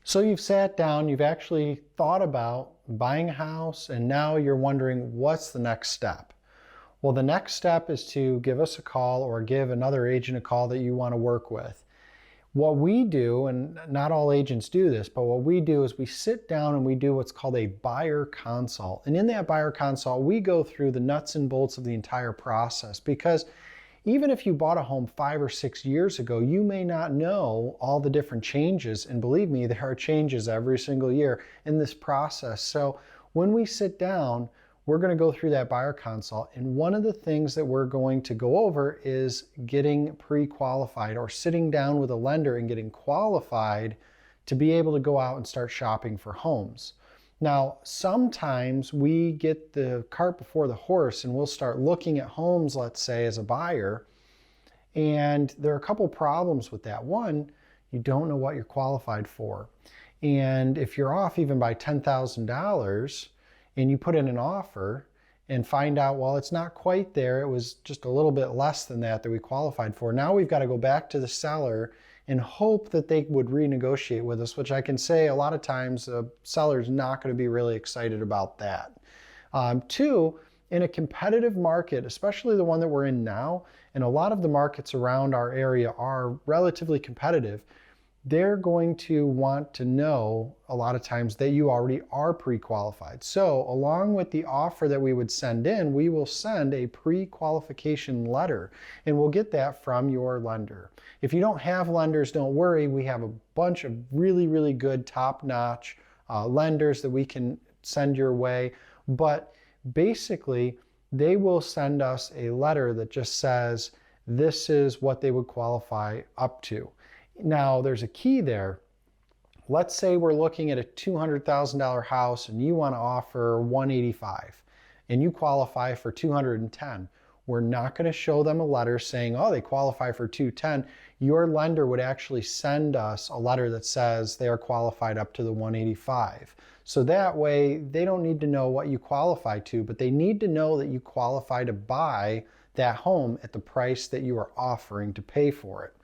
So you've sat down, you've actually thought about buying a house, and now you're wondering what's the next step? Well, the next step is to give us a call or give another agent a call that you want to work with. What we do, and not all agents do this, but what we do is we sit down and we do what's called a buyer consult. And in that buyer consult, we go through the nuts and bolts of the entire process because even if you bought a home 5 or 6 years ago, you may not know all the different changes. And believe me, there are changes every single year in this process. So when we sit down, we're going to go through that buyer consult. And one of the things that we're going to go over is getting pre-qualified or sitting down with a lender and getting qualified to be able to go out and start shopping for homes. Now, sometimes we get the cart before the horse and we'll start looking at homes, let's say, as a buyer. And there are a couple problems with that. One, you don't know what you're qualified for. And if you're off even by $10,000 and you put in an offer and find out, well, it's not quite there, it was just a little bit less than that we qualified for. Now we've got to go back to the seller and hope that they would renegotiate with us, which I can say a lot of times the seller's not going to be really excited about that. Two, in a competitive market, especially the one that we're in now, and a lot of the markets around our area are relatively competitive, they're going to want to know a lot of times that you already are pre-qualified. So along with the offer that we would send in, we will send a pre-qualification letter, and we'll get that from your lender. If you don't have lenders, don't worry. We have a bunch of really, really good top-notch lenders that we can send your way. But basically, they will send us a letter that just says, this is what they would qualify up to. Now, there's a key there. Let's say we're looking at a $200,000 house and you want to offer $185,000 and you qualify for $210,000. We're not going to show them a letter saying, oh, they qualify for $210,000. Your lender would actually send us a letter that says they are qualified up to the $185,000. So that way they don't need to know what you qualify to, but they need to know that you qualify to buy that home at the price that you are offering to pay for it.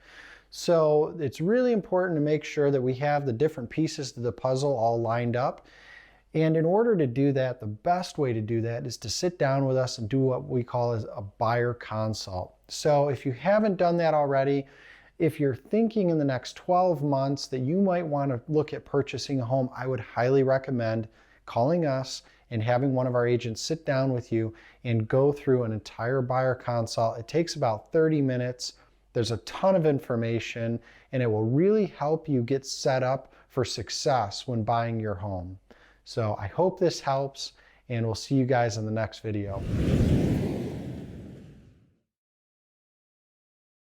So it's really important to make sure that we have the different pieces to the puzzle all lined up. And in order to do that, the best way to do that is to sit down with us and do what we call as a buyer consult. So if you haven't done that already, if you're thinking in the next 12 months that you might want to look at purchasing a home, I would highly recommend calling us and having one of our agents sit down with you and go through an entire buyer consult. It takes about 30 minutes. There's a ton of information, and it will really help you get set up for success when buying your home. So I hope this helps, and we'll see you guys in the next video.